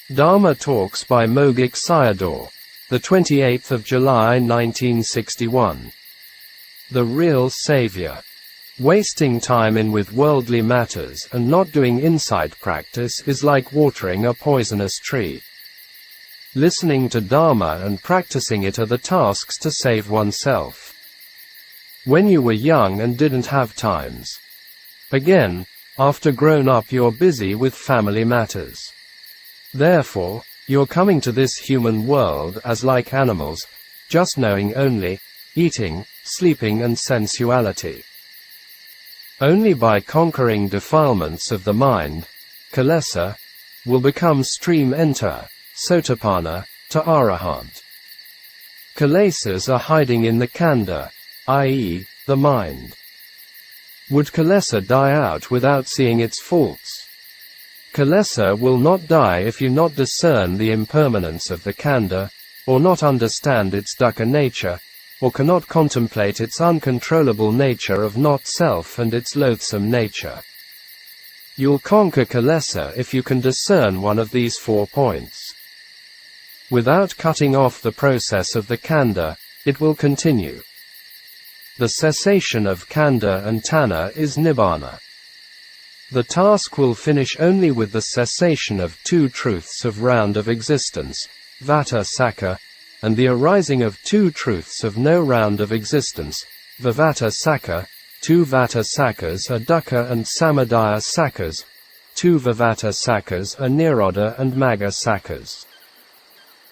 Dhamma Talks by Mogok Sayadaw, the 28th of July 1961. The Real Saviour. Wasting time in with worldly matters and not doing insight practice is like watering a poisonous tree. Listening to Dhamma and practicing it are the tasks to save oneself. When you were young and didn't have times. Again, after grown up you're busy with family matters. Therefore, you're coming to this human world as like animals, just knowing only, eating, sleeping and sensuality. Only by conquering defilements of the mind, Kilesa, will become stream enter, Sotapanna, to Arahant. Kilesas are hiding in the Khandha, i.e., the mind. Would Kilesa die out without seeing its faults? Kilesa will not die if you not discern the impermanence of the Khandha, or not understand its dukkha nature, or cannot contemplate its uncontrollable nature of not-self and its loathsome nature. You'll conquer Kilesa if you can discern one of these 4 points. Without cutting off the process of the Khandha, it will continue. The cessation of Khandha and Tanha is Nibbāna. The task will finish only with the cessation of 2 truths of round of existence, Vata Sakha, and the arising of 2 truths of no round of existence, Vivata Sakha. 2 Vata Sakhas are Dukkha and Samudaya Sakhas. 2 Vivata Sakhas are Nirodha and Magga Sakhas.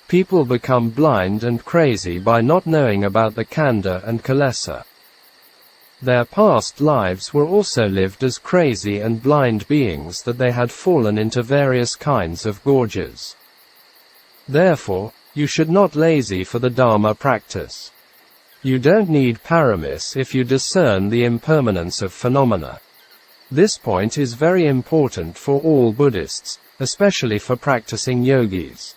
People become blind and crazy by not knowing about the Khandha and Kilesa. Their past lives were also lived as crazy and blind beings that they had fallen into various kinds of gorges. Therefore, you should not lazy for the Dhamma practice. You don't need paramis if you discern the impermanence of phenomena. This point is very important for all Buddhists, especially for practicing yogis.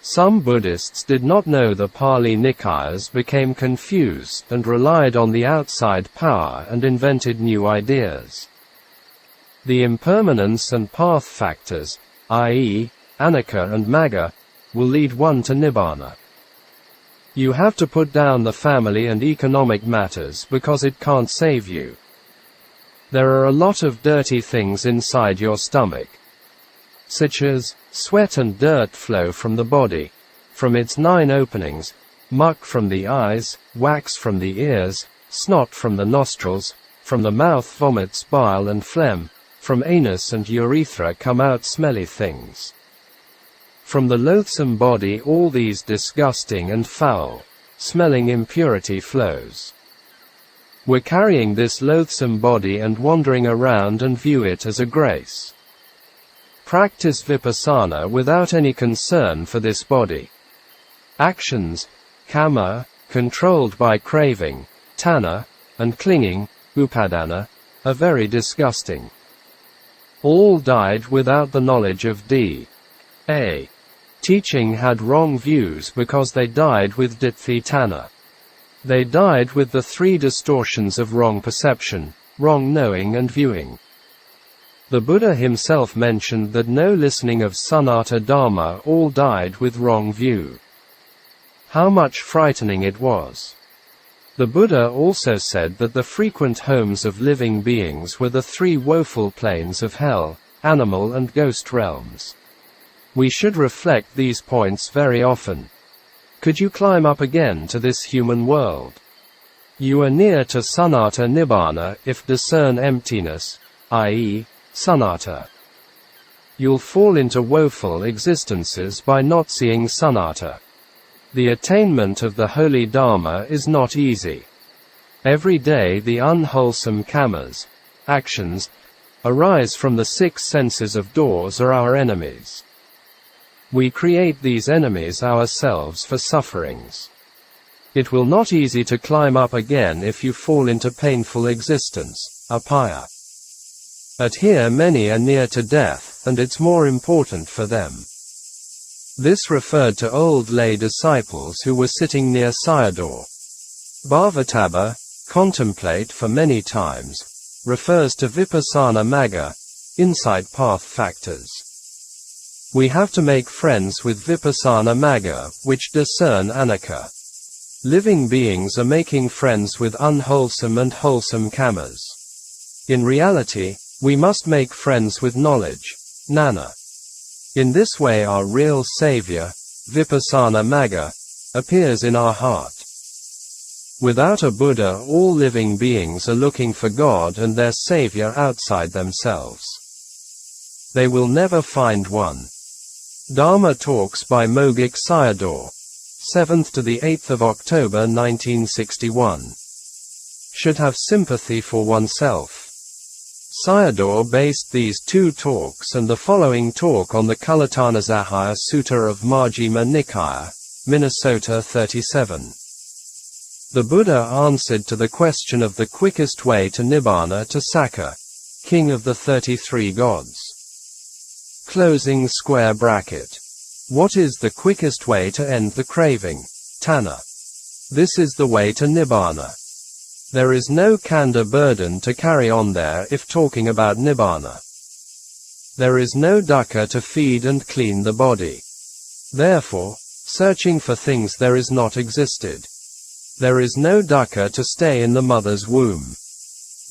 Some Buddhists did not know the Pali Nikayas, became confused and relied on the outside power and invented new ideas. The impermanence and path factors, i.e., Anicca and Magga, will lead one to Nibbāna. You have to put down the family and economic matters because it can't save you. There are a lot of dirty things inside your stomach, such as sweat and dirt flow from the body, from its 9 openings, muck from the eyes, wax from the ears, snot from the nostrils, from the mouth vomits bile and phlegm, from anus and urethra come out smelly things. From the loathsome body all these disgusting and foul, smelling impurity flows. We're carrying this loathsome body and wandering around and view it as a grace. Practice vipassana without any concern for this body. Actions, kama, controlled by craving, tanha, and clinging, upadana, are very disgusting. All died without the knowledge of D.A. Teaching had wrong views because they died with ditthi tanha. They died with the 3 distortions of wrong perception, wrong knowing and viewing. The Buddha himself mentioned that no listening of Sanata Dhamma all died with wrong view. How much frightening it was. The Buddha also said that the frequent homes of living beings were the 3 woeful planes of hell, animal and ghost realms. We should reflect these points very often. Could you climb up again to this human world? You are near to Sanata Nibbāna if discern emptiness, i.e., Sanata. You'll fall into woeful existences by not seeing Sanata. The attainment of the holy Dhamma is not easy. Every day the unwholesome kamas, actions, arise from the 6 senses of doors are our enemies. We create these enemies ourselves for sufferings. It will not easy to climb up again if you fall into painful existence, apaya. But here many are near to death, and it's more important for them. This referred to old lay disciples who were sitting near Sayadaw. Bhavatabha, contemplate for many times, refers to vipassana magga, insight path factors. We have to make friends with Vipassana Magga, which discern Anicca. Living beings are making friends with unwholesome and wholesome kammas. In reality, we must make friends with knowledge, Jnana. In this way our real Saviour, Vipassana Magga, appears in our heart. Without a Buddha, all living beings are looking for God and their Saviour outside themselves. They will never find one. Dhamma Talks by Mogok Sayadaw, 7th to the 8th of October 1961. Should have sympathy for oneself. Sayadaw based these two talks and the following talk on the Kulattanasahaya Sutta of Majjhima Nikaya, Minnesota 37. The Buddha answered to the question of the quickest way to Nibbāna to Sakka, king of the 33 gods. Closing square bracket. What is the quickest way to end the craving? Tanha. This is the way to Nibbāna. There is no khandha burden to carry on there if talking about Nibbāna. There is no dukkha to feed and clean the body. Therefore, searching for things there is not existed. There is no dukkha to stay in the mother's womb.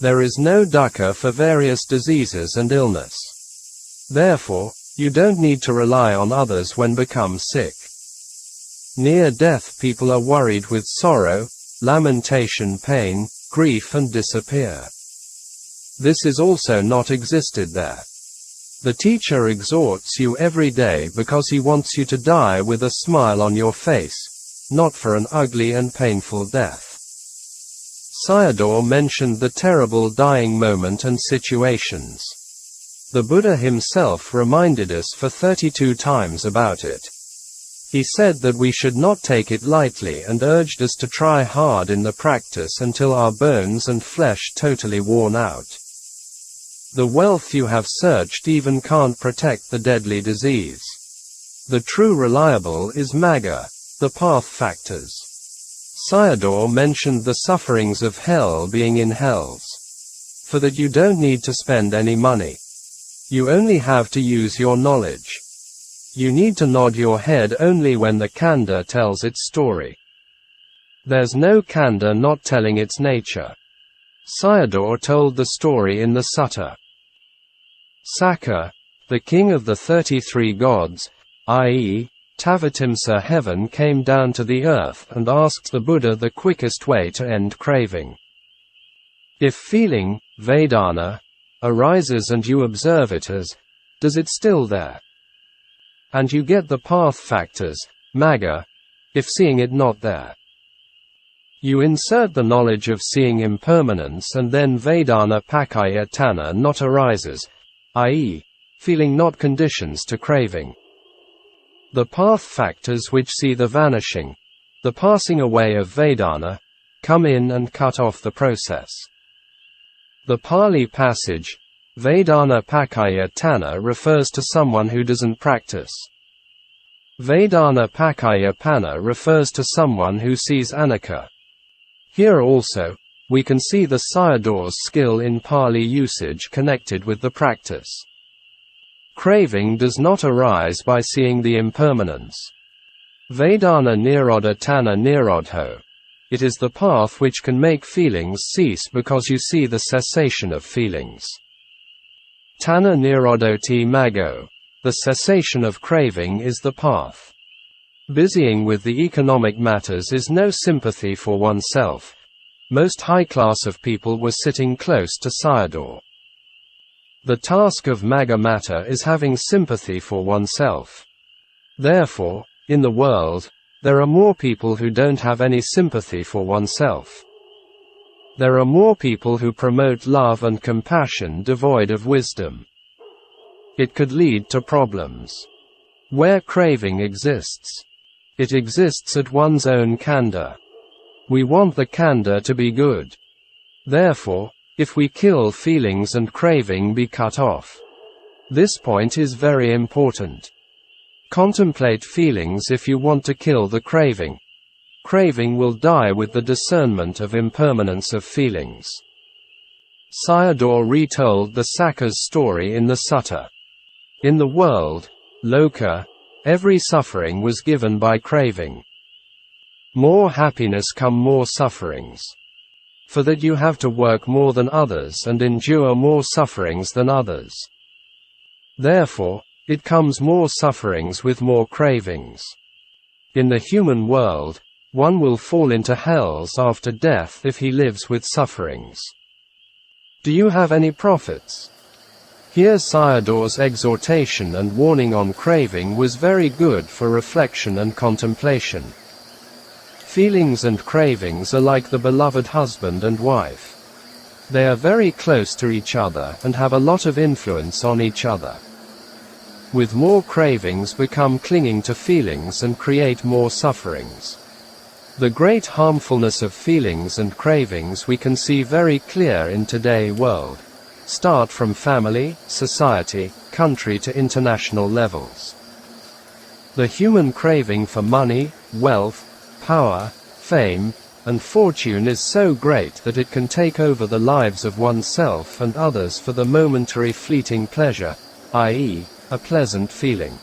There is no dukkha for various diseases and illness. Therefore, you don't need to rely on others when become sick. Near death people are worried with sorrow, lamentation, pain, grief and disappear. This is also not existed there. The teacher exhorts you every day because he wants you to die with a smile on your face, not for an ugly and painful death. Sayadaw mentioned the terrible dying moment and situations. The Buddha himself reminded us for 32 times about it. He said that we should not take it lightly and urged us to try hard in the practice until our bones and flesh totally worn out. The wealth you have searched even can't protect the deadly disease. The true reliable is Magga, the path factors. Sayadaw mentioned the sufferings of hell being in hells. For that you don't need to spend any money. You only have to use your knowledge. You need to nod your head only when the khandha tells its story. There's no khandha not telling its nature. Sayadaw told the story in the sutta. Sakka, the king of the 33 gods, i.e., Tavatimsa heaven, came down to the earth and asked the Buddha the quickest way to end craving. If feeling, Vedana, arises and you observe it as, does it still there? And you get the path factors, Magga, if seeing it not there. You insert the knowledge of seeing impermanence and then Vedana Pakaya Tanha not arises, i.e., feeling not conditions to craving. The path factors which see the vanishing, the passing away of Vedana, come in and cut off the process. The Pali passage, Vedana Pakaya Tanha, refers to someone who doesn't practice. Vedana Pakaya Panha refers to someone who sees Anicca. Here also, we can see the Sayadaw's skill in Pali usage connected with the practice. Craving does not arise by seeing the impermanence. Vedana Nirodha Tanha Nirodho. It is the path which can make feelings cease because you see the cessation of feelings. Tanha Nirodhoti Maggo. The cessation of craving is the path. Busying with the economic matters is no sympathy for oneself. Most high class of people were sitting close to Sayadaw. The task of Magga matter is having sympathy for oneself. Therefore, in the world, there are more people who don't have any sympathy for oneself. There are more people who promote love and compassion devoid of wisdom. It could lead to problems. Where craving exists, it exists at one's own khandha. We want the khandha to be good. Therefore, if we kill feelings and craving be cut off. This point is very important. Contemplate feelings if you want to kill the craving. Craving will die with the discernment of impermanence of feelings. Sayadaw retold the Sakka's story in the sutta. In the world, Loka, every suffering was given by craving. More happiness come more sufferings. For that you have to work more than others and endure more sufferings than others. Therefore, it comes more sufferings with more cravings. In the human world, one will fall into hells after death if he lives with sufferings. Do you have any profits? Here Sayadaw's exhortation and warning on craving was very good for reflection and contemplation. Feelings and cravings are like the beloved husband and wife. They are very close to each other and have a lot of influence on each other. With more cravings become clinging to feelings and create more sufferings. The great harmfulness of feelings and cravings we can see very clear in today's world. Start from family, society, country to international levels. The human craving for money, wealth, power, fame, and fortune is so great that it can take over the lives of oneself and others for the momentary fleeting pleasure, i.e., a pleasant feeling.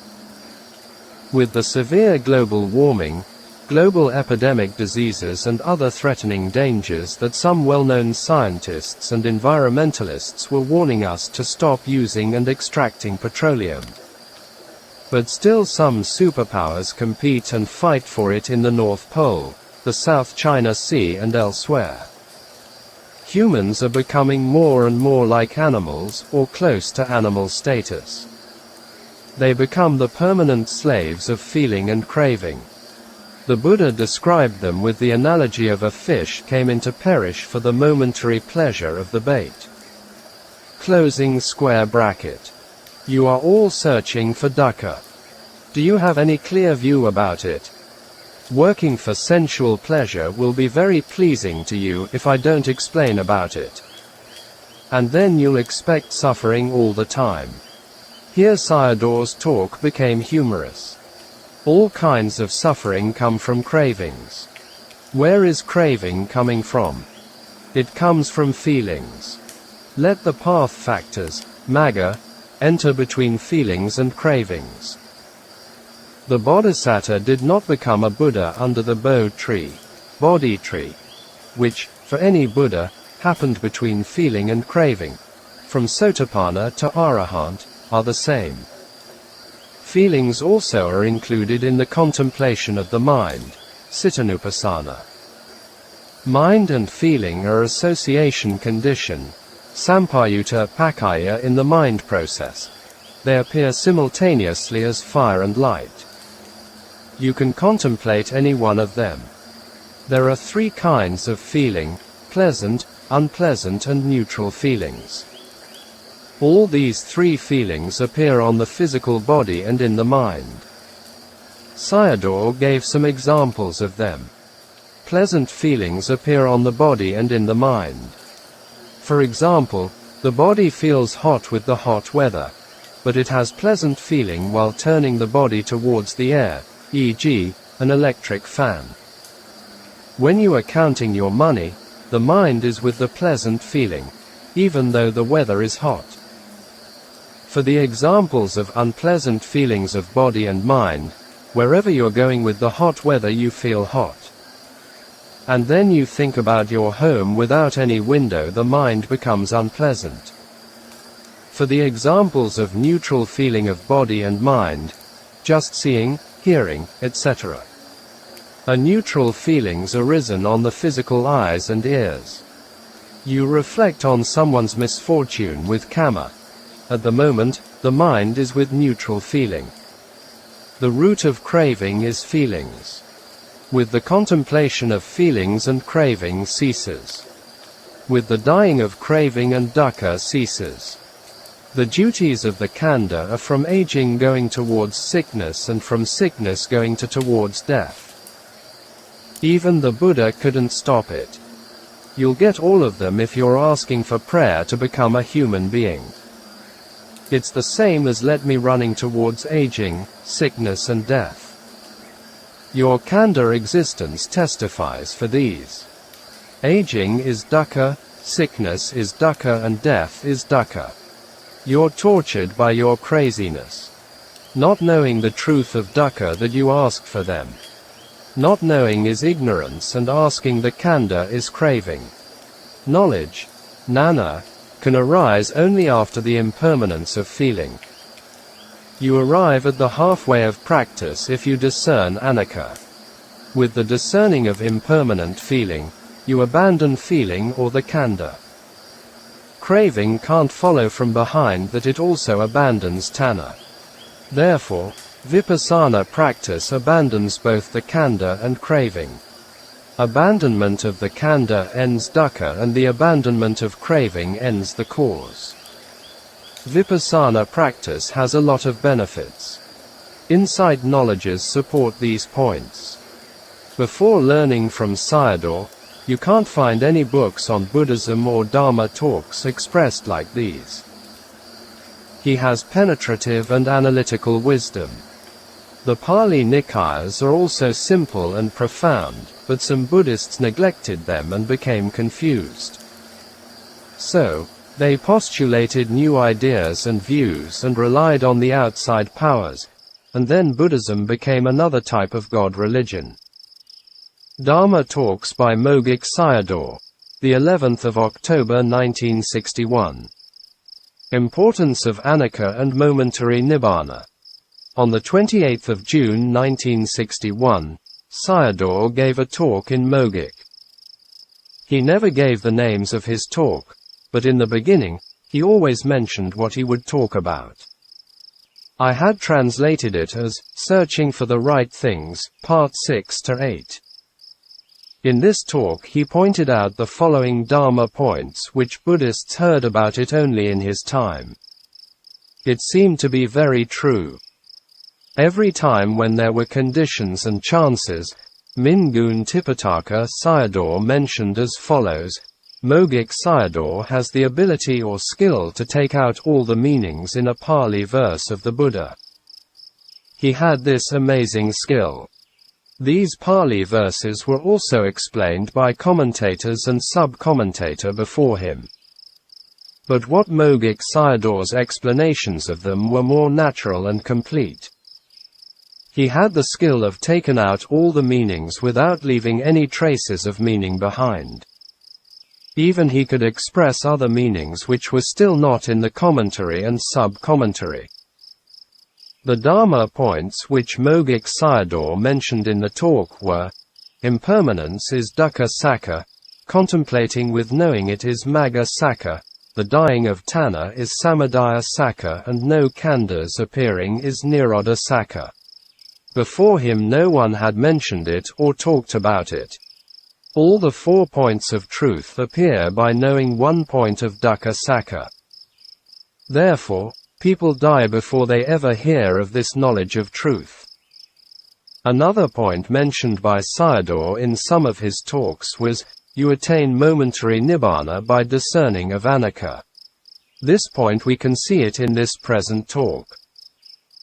With the severe global warming, global epidemic diseases and other threatening dangers that some well-known scientists and environmentalists were warning us to stop using and extracting petroleum. But still some superpowers compete and fight for it in the North Pole, the South China Sea and elsewhere. Humans are becoming more and more like animals, or close to animal status. They become the permanent slaves of feeling and craving. The Buddha described them with the analogy of a fish came in to perish for the momentary pleasure of the bait. Closing square bracket. You are all searching for dukkha. Do you have any clear view about it? Working for sensual pleasure will be very pleasing to you if I don't explain about it. And then you'll expect suffering all the time. Here Sayadaw's talk became humorous. All kinds of suffering come from cravings. Where is craving coming from? It comes from feelings. Let the path factors, magga, enter between feelings and cravings. The Bodhisattva did not become a Buddha under the Bodhi tree, which, for any Buddha, happened between feeling and craving. From Sotapanna to Arahant, are the same. Feelings also are included in the contemplation of the mind, Cittanupassana. Mind and feeling are association condition, Sampayutta Pakaya in the mind process. They appear simultaneously as fire and light. You can contemplate any one of them. There are three kinds of feeling: pleasant, unpleasant and neutral feelings. All these three feelings appear on the physical body and in the mind. Sayadaw gave some examples of them. Pleasant feelings appear on the body and in the mind. For example, the body feels hot with the hot weather, but it has pleasant feeling while turning the body towards the air, e.g., an electric fan. When you are counting your money, the mind is with the pleasant feeling, even though the weather is hot. For the examples of unpleasant feelings of body and mind, wherever you're going with the hot weather you feel hot. And then you think about your home without any window, the mind becomes unpleasant. For the examples of neutral feeling of body and mind, just seeing, hearing, etc. A neutral feelings arisen on the physical eyes and ears. You reflect on someone's misfortune with kama. At the moment, the mind is with neutral feeling. The root of craving is feelings. With the contemplation of feelings and craving ceases. With the dying of craving and dukkha ceases. The duties of the khandha are from aging going towards sickness and from sickness going towards death. Even the Buddha couldn't stop it. You'll get all of them if you're asking for prayer to become a human being. It's the same as let me running towards aging, sickness and death. Your khandha existence testifies for these. Aging is dukkha, sickness is dukkha and death is dukkha. You're tortured by your craziness. Not knowing the truth of dukkha that you ask for them. Not knowing is ignorance and asking the khandha is craving. Knowledge, jnana, can arise only after the impermanence of feeling. You arrive at the halfway of practice if you discern anicca. With the discerning of impermanent feeling, you abandon feeling or the khandha. Craving can't follow from behind that it also abandons tanha. Therefore, vipassana practice abandons both the khandha and craving. Abandonment of the khandha ends dukkha and the abandonment of craving ends the cause. Vipassana practice has a lot of benefits. Insight knowledges support these points. Before learning from Sayadaw, you can't find any books on Buddhism or Dhamma talks expressed like these. He has penetrative and analytical wisdom. The Pali Nikayas are also simple and profound, but some Buddhists neglected them and became confused. So, they postulated new ideas and views and relied on the outside powers, and then Buddhism became another type of God religion. Dhamma talks by Mogok Sayadaw, the 11th of October 1961. Importance of Anicca and Momentary Nibbāna. On the 28th of June 1961, Sayadaw gave a talk in Mogok. He never gave the names of his talk, but in the beginning, he always mentioned what he would talk about. I had translated it as, Searching for the Right Things, Part 6 to 8. In this talk he pointed out the following Dhamma points which Buddhists heard about it only in his time. It seemed to be very true. Every time when there were conditions and chances, Mingun Tipitaka Sayadaw mentioned as follows, Mogok Sayadaw has the ability or skill to take out all the meanings in a Pali verse of the Buddha. He had this amazing skill. These Pali verses were also explained by commentators and sub-commentator before him. But what Mogok Sayadaw's explanations of them were more natural and complete. He had the skill of taking out all the meanings without leaving any traces of meaning behind. Even he could express other meanings which were still not in the commentary and sub-commentary. The Dhamma points which Mogok Sayadaw mentioned in the talk were, impermanence is dukkha sakka, contemplating with knowing it is magga sakka, the dying of tanha is samadaya sakka and no khandhas appearing is nirodha sakka. Before him no one had mentioned it or talked about it. All the 4 points of truth appear by knowing one point of dukkha sakka. Therefore, people die before they ever hear of this knowledge of truth. Another point mentioned by Sayadaw in some of his talks was, you attain momentary Nibbāna by discerning of Anicca. This point we can see it in this present talk.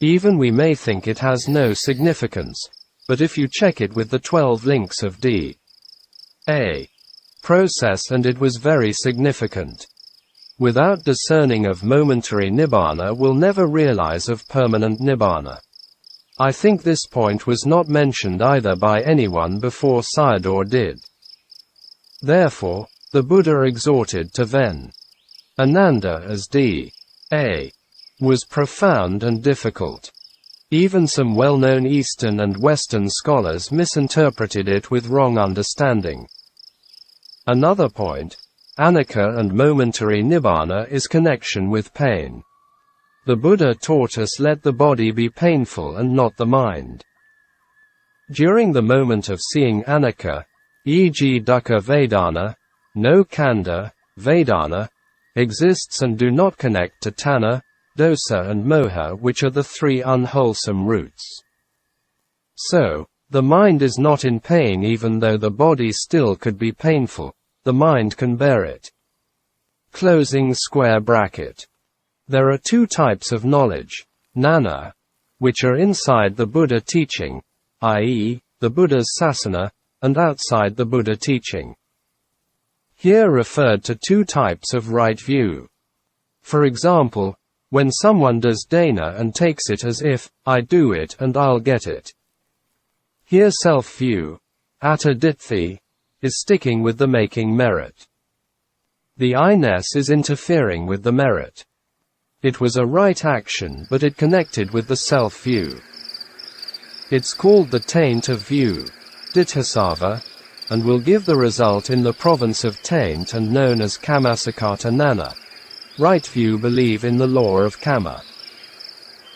Even we may think it has no significance, but if you check it with the 12 links of D.A. process and it was very significant. Without discerning of momentary Nibbāna will never realize of permanent Nibbāna. I think this point was not mentioned either by anyone before Sayadaw did. Therefore, the Buddha exhorted to Ven. Ananda as D.A. was profound and difficult. Even some well-known Eastern and Western scholars misinterpreted it with wrong understanding. Another point, Anicca and momentary Nibbāna is connection with pain. The Buddha taught us let the body be painful and not the mind. During the moment of seeing Anicca, e.g. dukkha vedana, no khandha, vedana, exists and do not connect to tanha, dosa and moha which are the 3 unwholesome roots. So, the mind is not in pain even though the body still could be painful. The mind can bear it. Closing square bracket. There are 2 types of knowledge, jnana, which are inside the Buddha teaching, i.e., the Buddha's sasana, and outside the Buddha teaching. Here referred to 2 types of right view. For example, When someone does dana and takes it as if, I do it and I'll get it. Here self-view, atta ditthi, is sticking with the making merit. The I-ness is interfering with the merit. It was a right action but it connected with the self-view. It's called the taint of view, ditthasava, and will give the result in the province of taint and known as kammasakata nana. Right view believe in the law of kamma.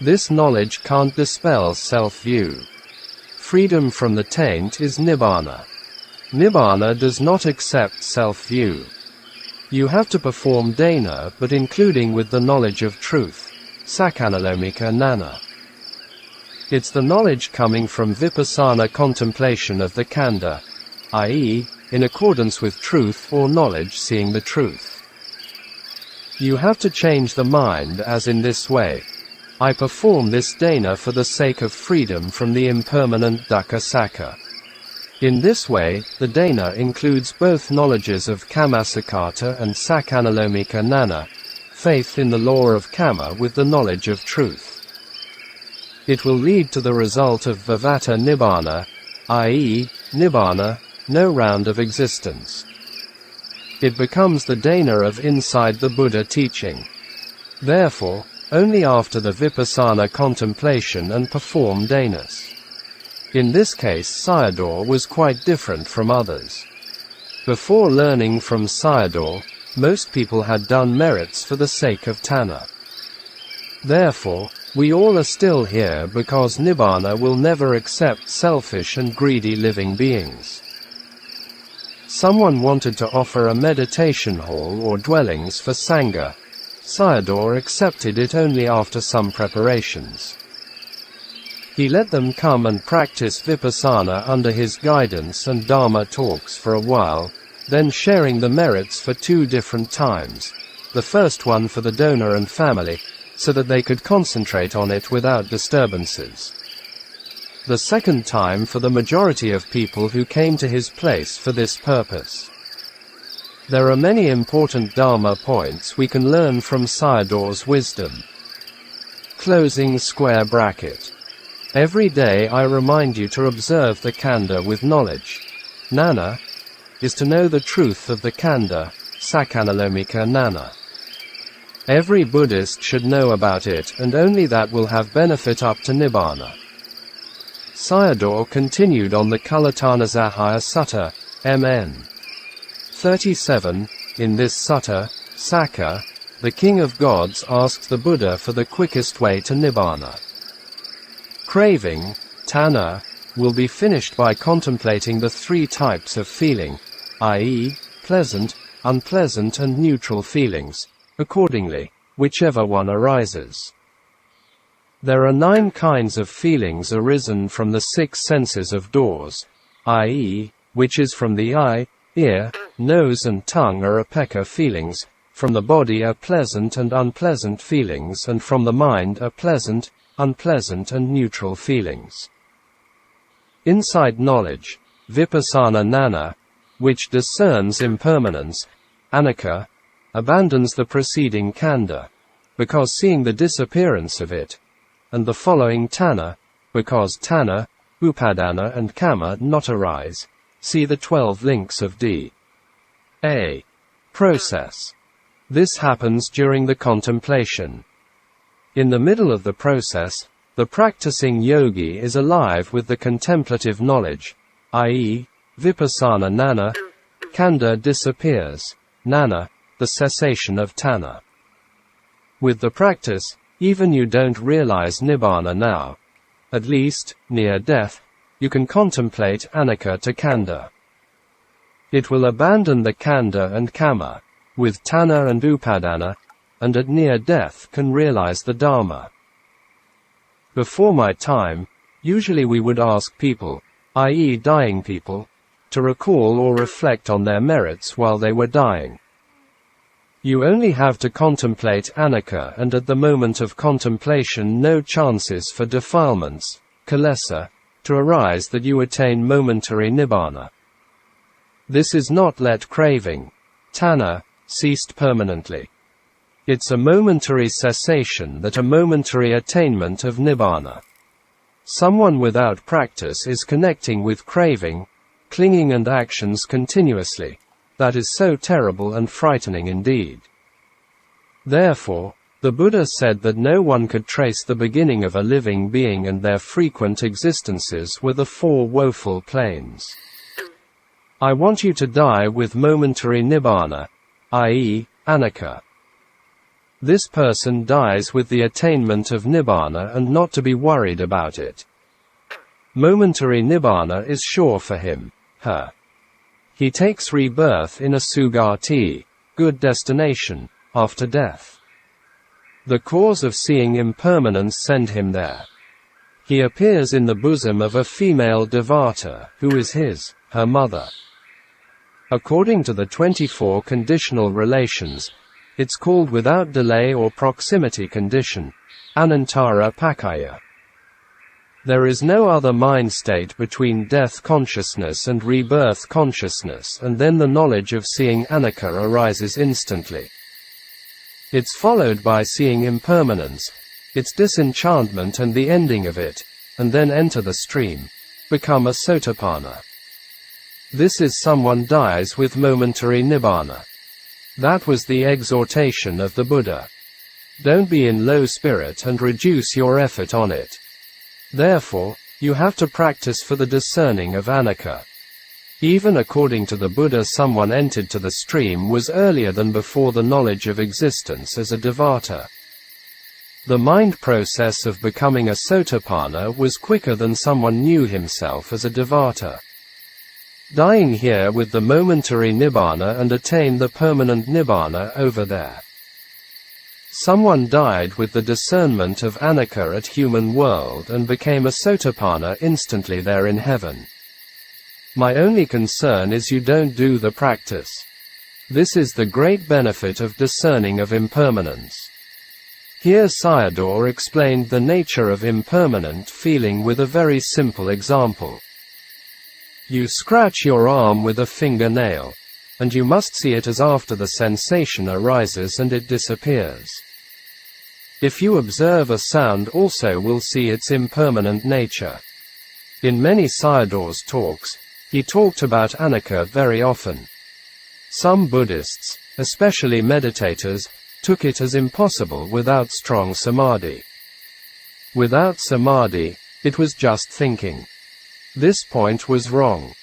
This knowledge can't dispel self-view. Freedom from the taint is Nibbāna. Nibbāna does not accept self-view. You have to perform dana but including with the knowledge of truth, sakkanalomika nana. It's the knowledge coming from vipassana contemplation of the khandha, i.e., in accordance with truth or knowledge seeing the truth. You have to change the mind as in this way. I perform this dana for the sake of freedom from the impermanent dukkha sakka. In this way, the dana includes both knowledges of kammasakata and sakkanalomika nana, faith in the law of kamma with the knowledge of truth. It will lead to the result of vivata nibbāna, i.e., nibbāna, no round of existence. It becomes the dana of inside the Buddha teaching. Therefore, only after the vipassana contemplation and perform danas. In this case Sayadaw was quite different from others. Before learning from Sayadaw, most people had done merits for the sake of tanha. Therefore, we all are still here because Nibbāna will never accept selfish and greedy living beings. Someone wanted to offer a meditation hall or dwellings for Sangha. Sayadaw accepted it only after some preparations. He let them come and practice vipassana under his guidance and Dhamma talks for a while, then sharing the merits for 2 different times, the first one for the donor and family, so that they could concentrate on it without disturbances. The second time for the majority of people who came to his place for this purpose. There are many important Dhamma points we can learn from Sayadaw's wisdom. Closing square bracket. Every day I remind you to observe the khandha with knowledge. Nana is to know the truth of the khandha, sakkanalomika nana. Every Buddhist should know about it and only that will have benefit up to Nibbāna. Sayadaw continued on the Kulatanasahaya Sutta, MN 37. In this sutta, Sakka, the King of Gods asks the Buddha for the quickest way to Nibbāna. Craving, tanha, will be finished by contemplating the 3 types of feeling, i.e., pleasant, unpleasant and neutral feelings, accordingly, whichever one arises. There are 9 kinds of feelings arisen from the 6 senses of doors, i.e., which is from the eye, ear, nose and tongue are apeka feelings, from the body are pleasant and unpleasant feelings and from the mind are pleasant, unpleasant and neutral feelings. Inside knowledge, vipassana nana, which discerns impermanence, Anicca, abandons the preceding khandha, because seeing the disappearance of it, and the following tanha, because tanha, upadana and kamma not arise. See the 12 links of D.A. Process. This happens during the contemplation. In the middle of the process, the practicing yogi is alive with the contemplative knowledge, i.e., vipassana nana, khandha disappears, nana, the cessation of tanha. With the practice, even you don't realize Nibbāna now. At least, near death, you can contemplate Anicca to khandha. It will abandon the khandha and kamma, with tanha and upadana, and at near death can realize the Dhamma. Before my time, usually we would ask people, i.e. dying people, to recall or reflect on their merits while they were dying. You only have to contemplate Anicca and at the moment of contemplation no chances for defilements, Kilesa, to arise that you attain momentary Nibbāna. This is not let craving, tanha, ceased permanently. It's a momentary cessation, that a momentary attainment of Nibbāna. Someone without practice is connecting with craving, clinging and actions continuously. That is so terrible and frightening indeed. Therefore, the Buddha said that no one could trace the beginning of a living being, and their frequent existences were the four woeful planes. I want you to die with momentary Nibbāna, i.e., Anicca. This person dies with the attainment of Nibbāna and not to be worried about it. Momentary Nibbāna is sure for him, her. He takes rebirth in a Sugati, good destination, after death. The cause of seeing impermanence sent him there. He appears in the bosom of a female devata, who is her mother. According to the 24 conditional relations, it's called without delay or proximity condition, Anantara Pakaya. There is no other mind state between death consciousness and rebirth consciousness, and then the knowledge of seeing Anicca arises instantly. It's followed by seeing impermanence, its disenchantment and the ending of it, and then enter the stream, become a Sotapanna. This is someone dies with momentary Nibbāna. That was the exhortation of the Buddha. Don't be in low spirit and reduce your effort on it. Therefore, you have to practice for the discerning of Anicca. Even according to the Buddha, someone entered to the stream was earlier than before the knowledge of existence as a devata. The mind process of becoming a Sotapanna was quicker than someone knew himself as a devata. Dying here with the momentary Nibbāna and attain the permanent Nibbāna over there. Someone died with the discernment of Anicca at human world and became a Sotapanna instantly there in heaven. My only concern is you don't do the practice. This is the great benefit of discerning of impermanence. Here Sayadaw explained the nature of impermanent feeling with a very simple example. You scratch your arm with a fingernail, and you must see it as after the sensation arises and it disappears. If you observe a sound, also will see its impermanent nature. In many Sayadaw's talks, he talked about Anicca very often. Some Buddhists, especially meditators, took it as impossible without strong samadhi. Without samadhi, it was just thinking. This point was wrong.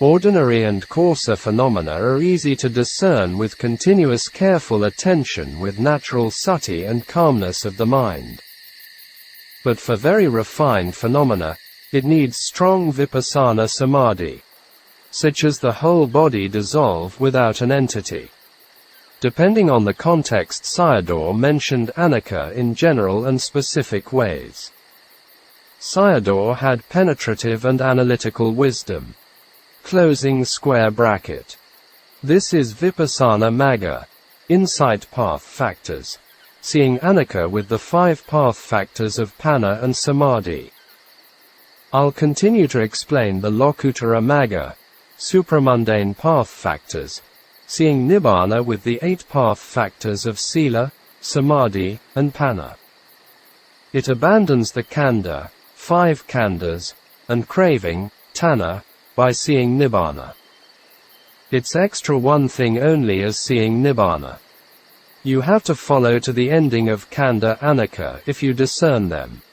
Ordinary and coarser phenomena are easy to discern with continuous careful attention with natural sati and calmness of the mind. But for very refined phenomena, it needs strong vipassana samadhi, such as the whole body dissolve without an entity. Depending on the context, Sayadaw mentioned Anicca in general and specific ways. Sayadaw had penetrative and analytical wisdom. Closing square bracket. This is Vipassana Magga, insight path factors, seeing Anicca with the 5 path factors of Panna and Samadhi. I'll continue to explain the Lokuttara Magga, supramundane path factors, seeing Nibbāna with the 8 path factors of Sila, Samadhi, and Panna. It abandons the Khandha, 5 khandhas, and craving, tanha, by seeing Nibbāna. It's extra one thing only as seeing Nibbāna. You have to follow to the ending of Khandha Anicca if you discern them.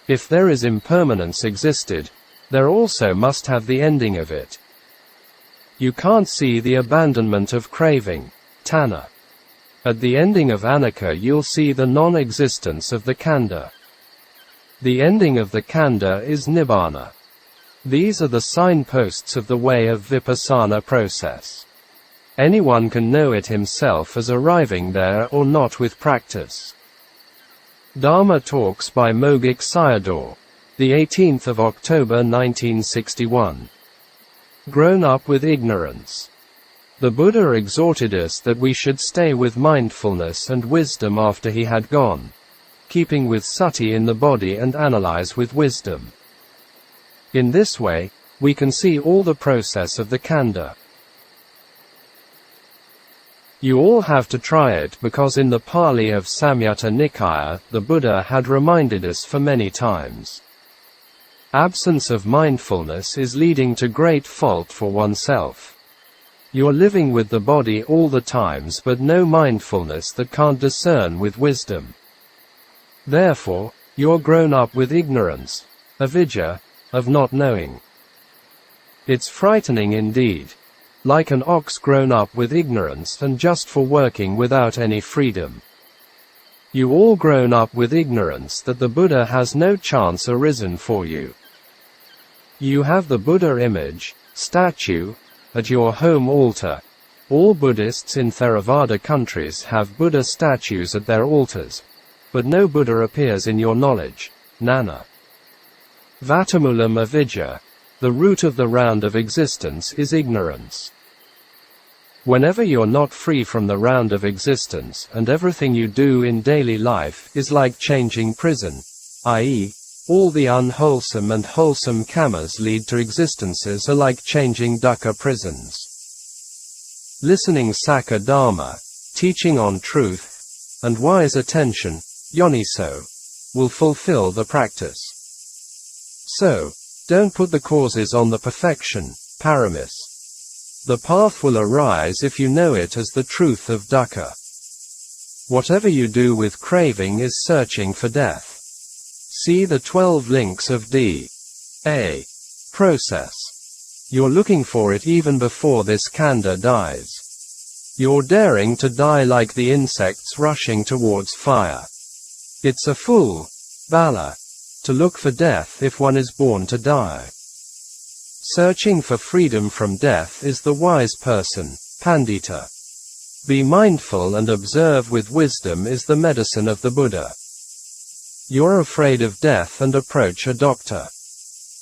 If there is impermanence existed, there also must have the ending of it. You can't see the abandonment of craving, tanha. At the ending of Anicca you'll see the non-existence of the Khandha. The ending of the Khandha is Nibbāna. These are the signposts of the way of Vipassana process. Anyone can know it himself as arriving there or not with practice. Dhamma Talks by Mogok Sayadaw, the 18th of October 1961. Grown up with ignorance. The Buddha exhorted us that we should stay with mindfulness and wisdom after he had gone, keeping with sati in the body and analyze with wisdom. In this way, we can see all the process of the Khandha. You all have to try it because in the Pali of Samyutta Nikaya, the Buddha had reminded us for many times. Absence of mindfulness is leading to great fault for oneself. You're living with the body all the times but no mindfulness that can't discern with wisdom. Therefore, you're grown up with ignorance, avidya, of not knowing. It's frightening indeed. Like an ox grown up with ignorance and just for working without any freedom. You all grown up with ignorance that the Buddha has no chance arisen for you. You have the Buddha image, statue, at your home altar. All Buddhists in Theravada countries have Buddha statues at their altars. But no Buddha appears in your knowledge, Nana. Vatamulam avidya. The root of the round of existence is ignorance. Whenever you're not free from the round of existence and everything you do in daily life is like changing prison, i.e., all the unwholesome and wholesome kammas lead to existences are like changing dukkha prisons. Listening Sakka Dhamma, teaching on truth, and wise attention, yoniso, will fulfill the practice. So, don't put the causes on the perfection, paramis. The path will arise if you know it as the truth of dukkha. Whatever you do with craving is searching for death. See the 12 links of D.A. process. You're looking for it even before this khandha dies. You're daring to die like the insects rushing towards fire. It's a fool, bala, to look for death if one is born to die. Searching for freedom from death is the wise person, pandita. Be mindful and observe with wisdom is the medicine of the Buddha. You're afraid of death and approach a doctor.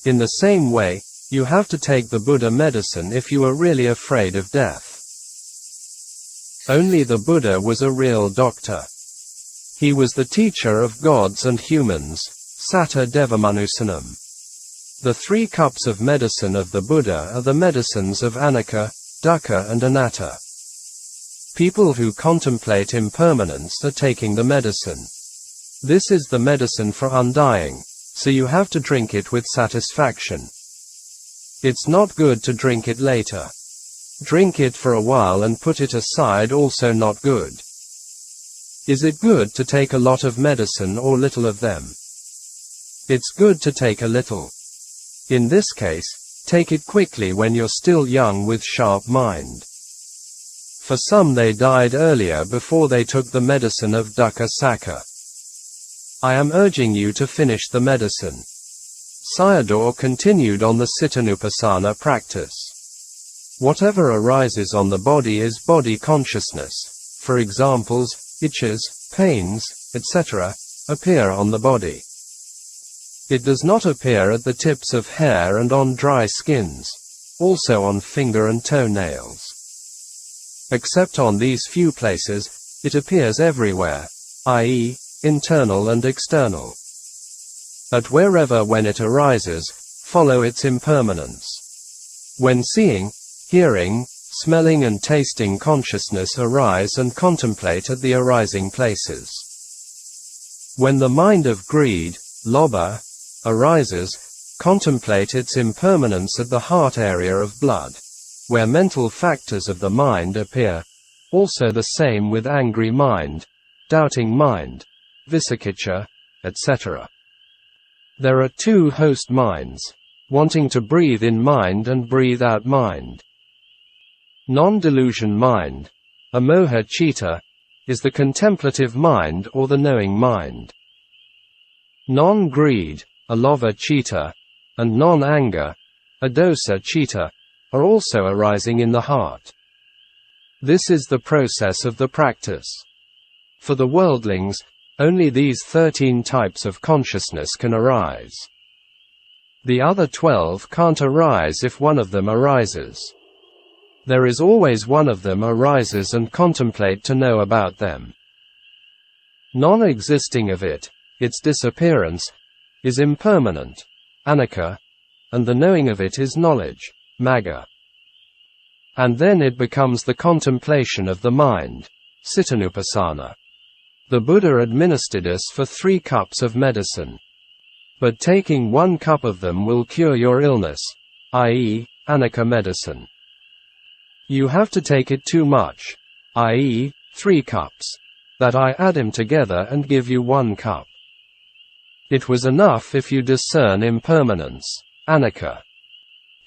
In the same way, you have to take the Buddha medicine if you are really afraid of death. Only the Buddha was a real doctor. He was the teacher of gods and humans, Satta Devamanusanam. The 3 cups of medicine of the Buddha are the medicines of Anicca, Dukkha and Anatta. People who contemplate impermanence are taking the medicine. This is the medicine for undying, so you have to drink it with satisfaction. It's not good to drink it later. Drink it for a while and put it aside, also not good. Is it good to take a lot of medicine or little of them? It's good to take a little. In this case, take it quickly when you're still young with sharp mind. For some they died earlier before they took the medicine of dukkha sakka. I am urging you to finish the medicine. Sayadaw continued on the Cittanupassana practice. Whatever arises on the body is body consciousness. For examples, itches, pains, etc., appear on the body. It does not appear at the tips of hair and on dry skins, also on finger and toenails. Except on these few places, it appears everywhere, i.e., internal and external. At wherever when it arises, follow its impermanence. When seeing, hearing, smelling and tasting consciousness arise and contemplate at the arising places. When the mind of greed, lobha, arises, contemplate its impermanence at the heart area of blood, where mental factors of the mind appear, also the same with angry mind, doubting mind, vicikiccha, etc. There are 2 host minds, wanting to breathe in mind and breathe out mind. Non-delusion mind, amoha citta, is the contemplative mind or the knowing mind. Non-greed, alova citta, and non-anger, adosa citta, are also arising in the heart. This is the process of the practice. For the worldlings, only these 13 types of consciousness can arise. The other 12 can't arise if one of them arises. There is always one of them arises and contemplate to know about them. Non-existing of it, its disappearance, is impermanent, Anicca, and the knowing of it is knowledge, Magga. And then it becomes the contemplation of the mind, Cittanupassana. The Buddha administered us for 3 cups of medicine. But taking 1 cup of them will cure your illness, i.e., Anicca medicine. You have to take it too much, i.e., 3 cups, that I add them together and give you 1 cup. It was enough if you discern impermanence, Anicca.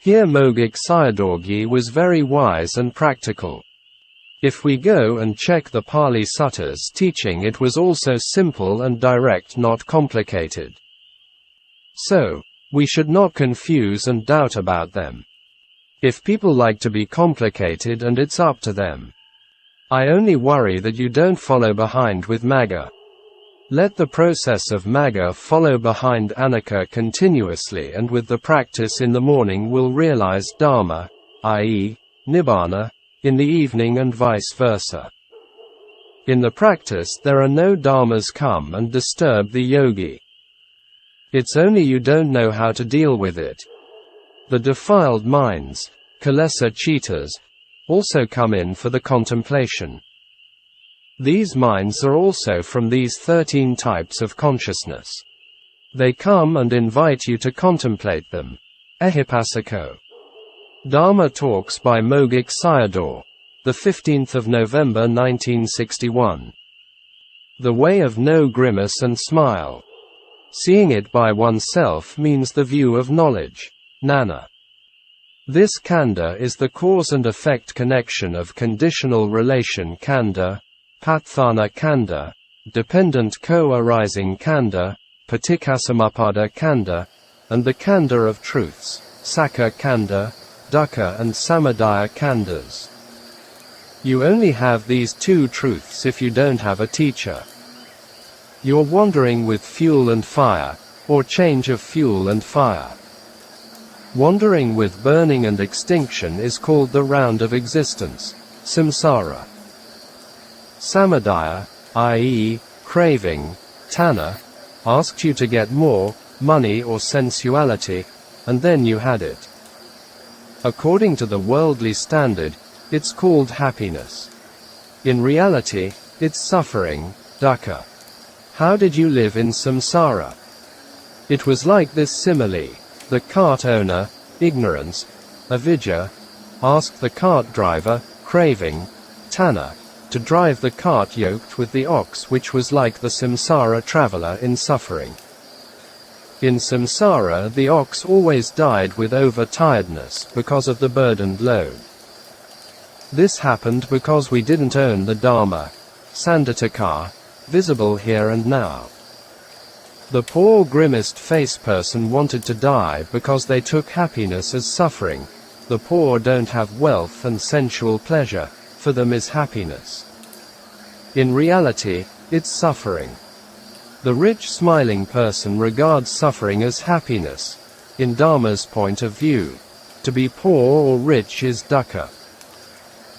Here Mogok Sayadaw was very wise and practical. If we go and check the Pali Sutta's teaching, it was also simple and direct, not complicated. So, we should not confuse and doubt about them. If people like to be complicated, and it's up to them. I only worry that you don't follow behind with Magga. Let the process of Magga follow behind Anicca continuously, and with the practice in the morning will realize Dhamma, i.e., Nibbāna, in the evening and vice versa. In the practice there are no dharmas come and disturb the yogi. It's only you don't know how to deal with it. The defiled minds, Kilesa cheetahs, also come in for the contemplation. These minds are also from these 13 types of consciousness. They come and invite you to contemplate them. Ehipassiko. Dhamma Talks by Mogok Sayadaw, the 15th of November 1961. The way of no grimace and smile. Seeing it by oneself means the view of knowledge, Nana. This kanda is the cause and effect connection of conditional relation kanda, patthana kanda, dependent co-arising kanda, paticcasamuppada kanda, and the kanda of truths, sakka kanda, dukkha and samudaya kandas. You only have these 2 truths if you don't have a teacher. You're wandering with fuel and fire, or change of fuel and fire. Wandering with burning and extinction is called the round of existence, samsara. Samudaya, i.e., craving, tanha, asked you to get more, money or sensuality, and then you had it. According to the worldly standard, it's called happiness. In reality, it's suffering, dukkha. How did you live in samsara? It was like this simile. The cart owner, ignorance, avidya, asked the cart driver, craving, tanha, to drive the cart yoked with the ox, which was like the samsara traveler in suffering. In samsara, the ox always died with overtiredness because of the burdened load. This happened because we didn't own the Dhamma, Sandhatika, visible here and now. The poor grimaced face person wanted to die because they took happiness as suffering. The poor don't have wealth and sensual pleasure, for them is happiness. In reality, it's suffering. The rich smiling person regards suffering as happiness. In Dharma's point of view, to be poor or rich is dukkha.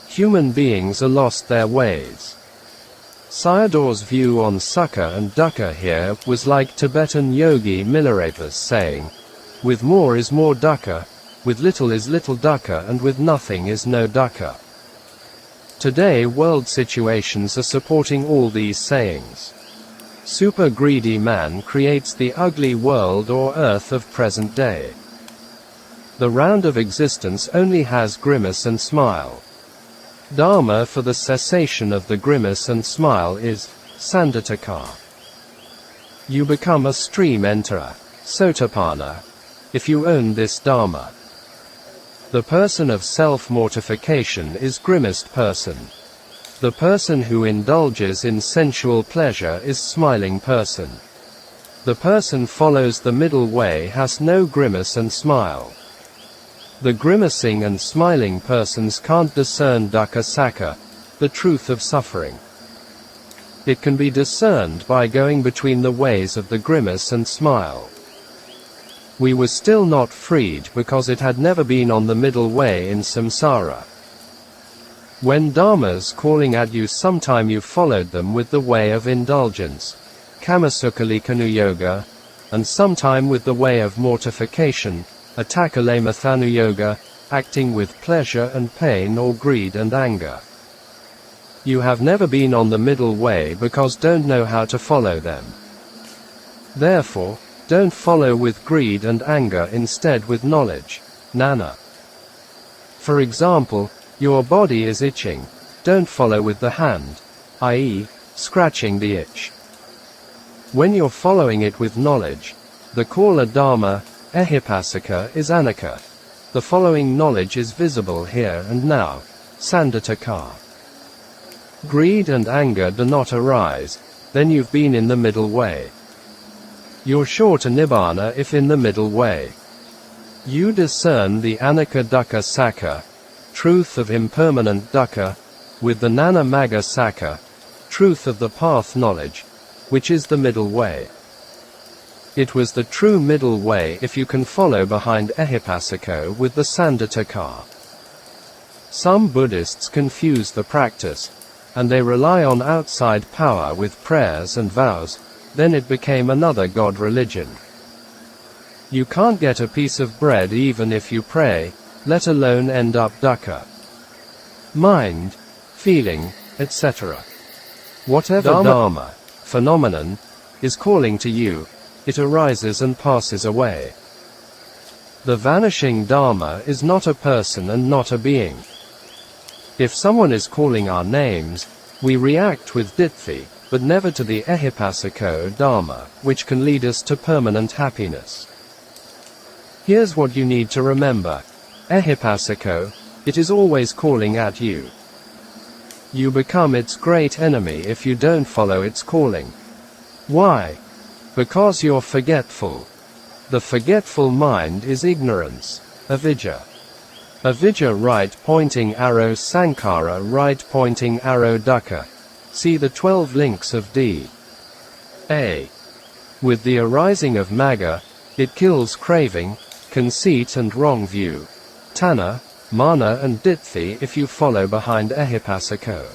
Human beings are lost their ways. Sayadaw's view on sukha and dukkha here was like Tibetan yogi Milarepa's saying, with more is more dukkha, with little is little dukkha, and with nothing is no dukkha. Today world situations are supporting all these sayings. Super greedy man creates the ugly world or earth of present day. The round of existence only has grimace and smile. Dharma for the cessation of the grimace and smile is Sandhatika. You become a stream enterer, Sotapanna, if you own this Dharma. The person of self-mortification is grimaced person. The person who indulges in sensual pleasure is smiling person. The person follows the middle way has no grimace and smile. The grimacing and smiling persons can't discern dukkha sakka, the truth of suffering. It can be discerned by going between the ways of the grimace and smile. We were still not freed because it had never been on the middle way in samsara. When Dharma's calling at you, sometime you followed them with the way of indulgence, Kamasukhalikanu yoga, and sometime with the way of mortification, Attakalamatthanu yoga, acting with pleasure and pain or greed and anger. You have never been on the middle way because don't know how to follow them. Therefore, don't follow with greed and anger, instead with knowledge, jnana. For example, your body is itching. Don't follow with the hand, i.e., scratching the itch. When you're following it with knowledge, the caller Dhamma, Ehipassika, is Anicca. The following knowledge is visible here and now, Sandhataka. Greed and anger do not arise, then you've been in the middle way. You're sure to Nibbāna if in the middle way. You discern the Anicca Dukkha Sakka, truth of impermanent dukkha, with the Nana Magga Sakka, truth of the path knowledge, which is the middle way. It was the true middle way if you can follow behind Ehipassiko with the Sandhataka. Some Buddhists confuse the practice, and they rely on outside power with prayers and vows, then it became another god religion. You can't get a piece of bread even if you pray, let alone end up dukkha. Mind, feeling, etc. Whatever Dhamma, phenomenon, is calling to you, it arises and passes away. The vanishing Dhamma is not a person and not a being. If someone is calling our names, we react with ditthi, but never to the Ehipassiko Dhamma, which can lead us to permanent happiness. Here's what you need to remember. Ehipassiko, it is always calling at you. You become its great enemy if you don't follow its calling. Why? Because you're forgetful. The forgetful mind is ignorance, avijja. Avijja right pointing arrow sankhara right pointing arrow dukkha. See the 12 links of D.A. With the arising of magga, it kills craving, conceit and wrong view, tanha, mana and ditthi if you follow behind Ehipassiko.